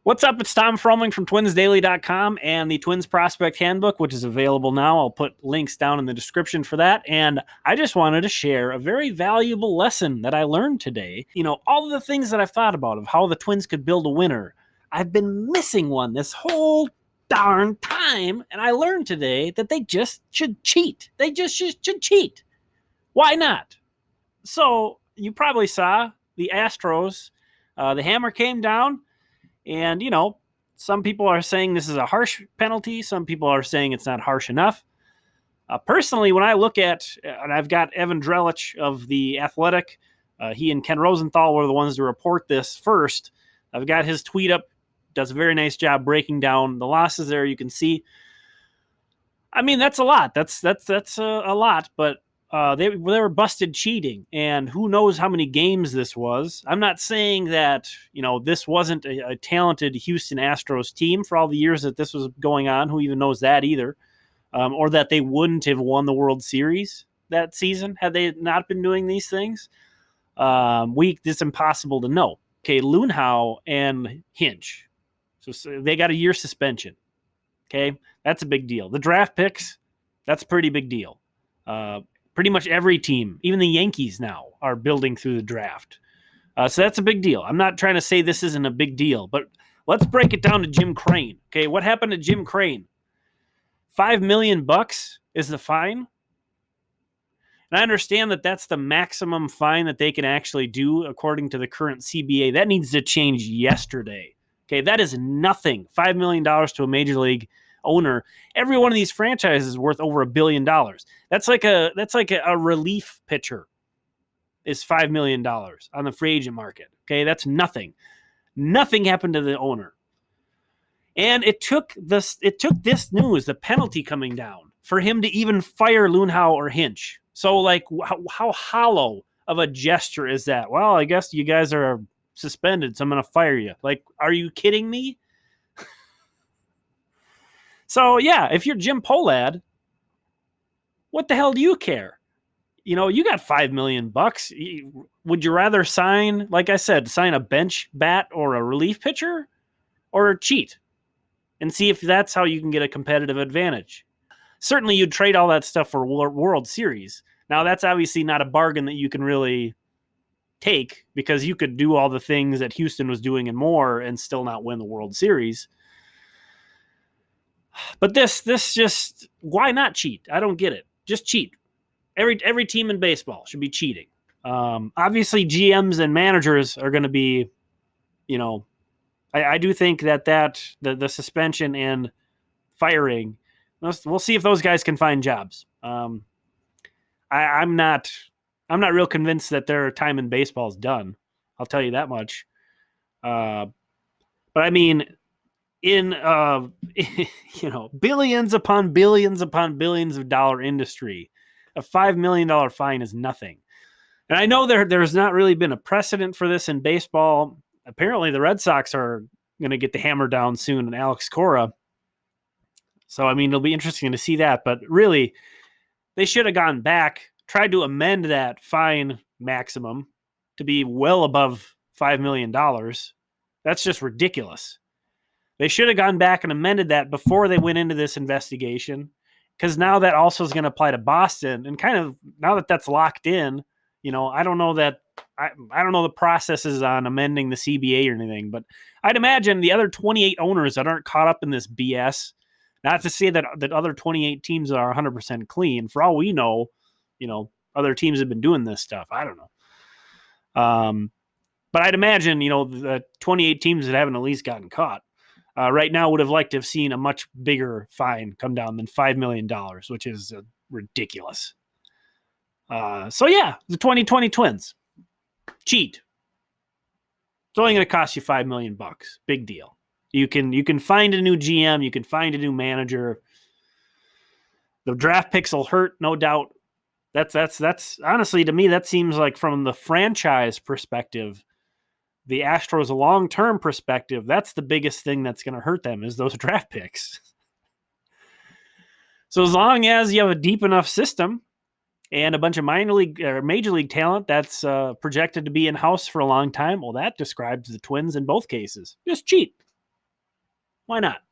What's up? It's Tom Froming from twinsdaily.com and the Twins Prospect Handbook, which is available now. I'll put links down in the description for that. And I just wanted to share a very valuable lesson that I learned today. All of the things that I've thought about of how the Twins could build a winner, I've been missing one this whole darn time. And I learned today that they just should cheat. They just should cheat. Why not? So you probably saw the Astros. The hammer came down. And, some people are saying this is a harsh penalty. Some people are saying it's not harsh enough. Personally, when I look at, and I've got Evan Drellich of The Athletic, he and Ken Rosenthal were the ones to report this first. I've got his tweet up, does a very nice job breaking down the losses there. You can see. I mean, that's a lot. That's a lot, but they were busted cheating, and who knows how many games this was. I'm not saying that, this wasn't a talented Houston Astros team for all the years that this was going on. Who even knows that either? Or that they wouldn't have won the World Series that season had they not been doing these things. It's impossible to know. Okay, Lunhau and Hinch. So they got a year suspension. Okay, that's a big deal. The draft picks, that's a pretty big deal. Pretty much every team, even the Yankees now, are building through the draft. So that's a big deal. I'm not trying to say this isn't a big deal, but let's break it down to Jim Crane. Okay, what happened to Jim Crane? $5 million is the fine. And I understand that that's the maximum fine that they can actually do according to the current CBA. That needs to change yesterday. Okay, that is nothing. $5 million to a major league owner. Every one of these franchises is worth over $1 billion. That's like a relief pitcher is $5 million on the free agent market. Okay, that's nothing. Nothing happened to the owner. And it took this news, the penalty coming down, for him to even fire Lunhau or Hinch. So, how hollow of a gesture is that? Well, I guess you guys are suspended, so I'm going to fire you. Are you kidding me? So, yeah, if you're Jim Pohlad, what the hell do you care? You got $5 million. Would you rather sign a bench bat or a relief pitcher, or cheat and see if that's how you can get a competitive advantage? Certainly, you'd trade all that stuff for World Series. Now, that's obviously not a bargain that you can really take, because you could do all the things that Houston was doing and more and still not win the World Series. But this just, why not cheat? I don't get it. Just cheat. Every team in baseball should be cheating. Obviously, GMs and managers are going to be, I do think that the suspension and firing, we'll see if those guys can find jobs. I'm not real convinced that their time in baseball is done. I'll tell you that much. But I mean, in billions upon billions upon billions of dollar industry, a $5 million fine is nothing. And I know there's not really been a precedent for this in baseball. Apparently, the Red Sox are going to get the hammer down soon, and Alex Cora. So, I mean, it'll be interesting to see that. But really, they should have gone back, tried to amend that fine maximum to be well above $5 million. That's just ridiculous. They should have gone back and amended that before they went into this investigation, because now that also is going to apply to Boston. And kind of now that that's locked in, I don't know that I don't know the processes on amending the CBA or anything, but I'd imagine the other 28 owners that aren't caught up in this BS, not to say that other 28 teams are 100% clean. For all we know, other teams have been doing this stuff. I don't know. But I'd imagine, the 28 teams that haven't at least gotten caught right now would have liked to have seen a much bigger fine come down than $5 million, which is ridiculous. So yeah, the 2020 Twins cheat. It's only going to cost you $5 million. Big deal. You can find a new GM. You can find a new manager. The draft picks will hurt, no doubt. That's honestly, to me, that seems like, from the franchise perspective, the Astros' long-term perspective, that's the biggest thing that's going to hurt them, is those draft picks. So as long as you have a deep enough system and a bunch of minor league or major league talent that's projected to be in-house for a long time, well, that describes the Twins in both cases. Just cheat. Why not?